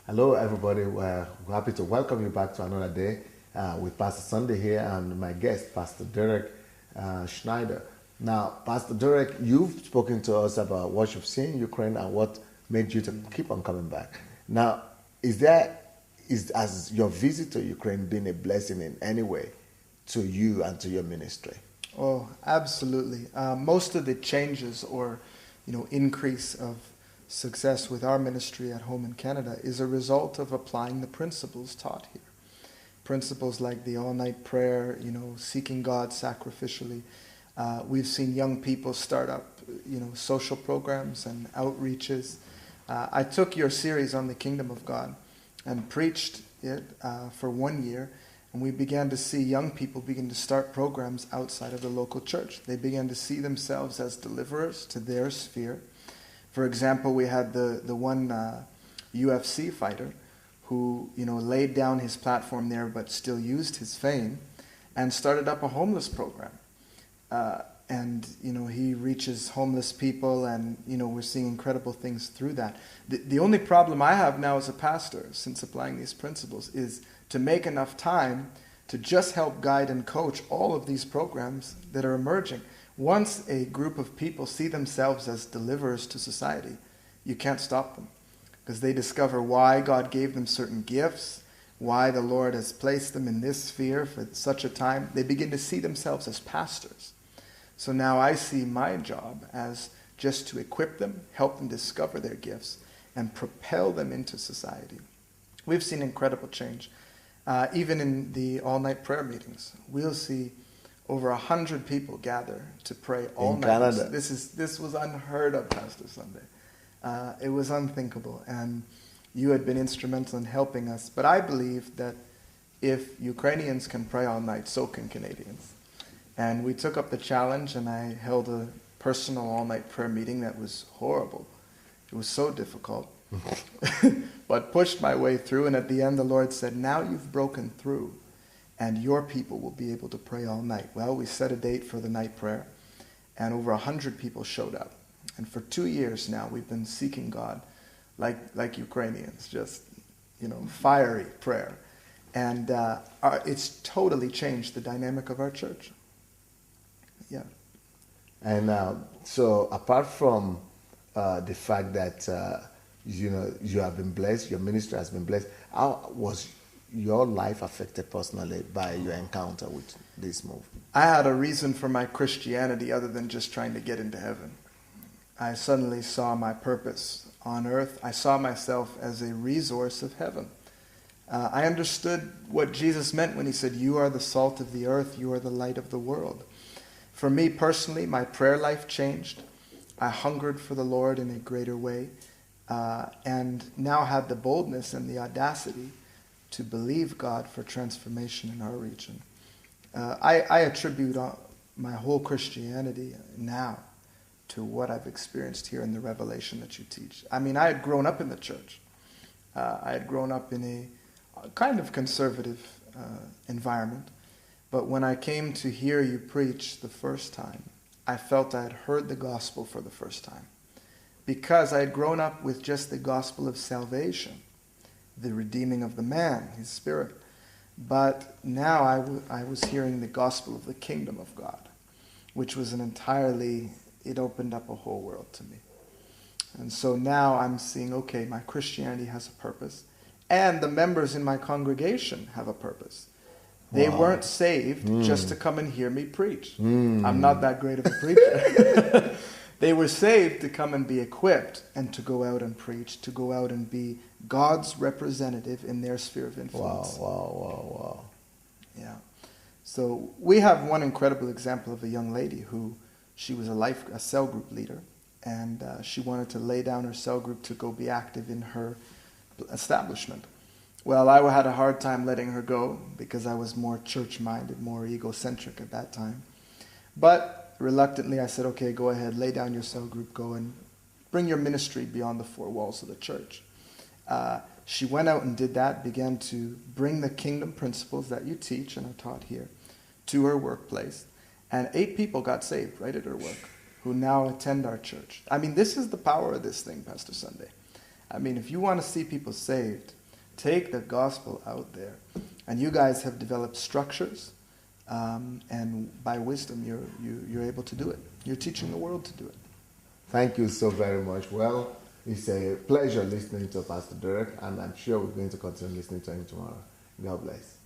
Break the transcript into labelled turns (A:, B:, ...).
A: Hello, everybody. We're happy to welcome you back to another day with Pastor Sandey here and my guest, Pastor Derek Schneider. Now, Pastor Derek, you've spoken to us about what you've seen in Ukraine and what made you to keep on coming back. Now, has your visit to Ukraine been a blessing in any way to you and to your ministry?
B: Oh, absolutely. Most of the changes or, increase of success with our ministry at home in Canada is a result of applying the principles taught here. Principles like the all-night prayer, seeking God sacrificially. We've seen young people start up, social programs and outreaches. I took your series on the Kingdom of God and preached it for 1 year, and we began to see young people begin to start programs outside of the local church. They began to see themselves as deliverers to their sphere. For example, we had the one UFC fighter who, laid down his platform there but still used his fame and started up a homeless program. He reaches homeless people and, we're seeing incredible things through that. The only problem I have now as a pastor, since applying these principles, is to make enough time to just help guide and coach all of these programs that are emerging. Once a group of people see themselves as deliverers to society, you can't stop them because they discover why God gave them certain gifts, why the Lord has placed them in this sphere for such a time. They begin to see themselves as pastors. So now I see my job as just to equip them, help them discover their gifts, and propel them into society. We've seen incredible change. Even in the all-night prayer meetings, we'll see over 100 people gather to pray all night.
A: Canada.
B: This was unheard of, Pastor Sandey. It was unthinkable, and you had been instrumental in helping us. But I believe that if Ukrainians can pray all night, so can Canadians. And we took up the challenge, and I held a personal all-night prayer meeting that was horrible. It was so difficult. But pushed my way through, and at the end the Lord said, now you've broken through, and your people will be able to pray all night. Well, we set a date for the night prayer, and over 100 people showed up. And for 2 years now, we've been seeking God like Ukrainians, just, fiery prayer. And it's totally changed the dynamic of our church. Yeah.
A: And so apart from the fact that, you have been blessed, your ministry has been blessed, how was your life affected personally by your encounter with this move?
B: I had a reason for my Christianity other than just trying to get into heaven. I suddenly saw my purpose on earth. I saw myself as a resource of heaven. I understood what Jesus meant when he said, you are the salt of the earth, you are the light of the world. For me personally, my prayer life changed. I hungered for the Lord in a greater way, and now had the boldness and the audacity to believe God for transformation in our region. I attribute my whole Christianity now to what I've experienced here in the revelation that you teach. I mean, I had grown up in the church. I had grown up in a kind of conservative environment. But when I came to hear you preach the first time, I felt I had heard the gospel for the first time. Because I had grown up with just the gospel of salvation, the redeeming of the man, his spirit. But now I was hearing the gospel of the kingdom of God, which was it opened up a whole world to me. And so now I'm seeing, okay, my Christianity has a purpose, and the members in my congregation have a purpose. They weren't saved just to come and hear me preach. I'm not that great of a preacher. They were saved to come and be equipped and to go out and preach, to go out and be God's representative in their sphere of influence.
A: Wow.
B: Yeah. So we have one incredible example of a young lady who, she was a cell group leader, and she wanted to lay down her cell group to go be active in her establishment. Well, I had a hard time letting her go because I was more church-minded, more egocentric at that time. But reluctantly, I said, okay, go ahead, lay down your cell group, go and bring your ministry beyond the four walls of the church. She went out and did that, began to bring the kingdom principles that you teach and are taught here to her workplace. And 8 people got saved right at her work who now attend our church. I mean, this is the power of this thing, Pastor Sandey. I mean, if you want to see people saved, take the gospel out there. And you guys have developed structures, and by wisdom, you're able to do it. You're teaching the world to do it.
A: Thank you so very much. Well, it's a pleasure listening to Pastor Derek, and I'm sure we're going to continue listening to him tomorrow. God bless.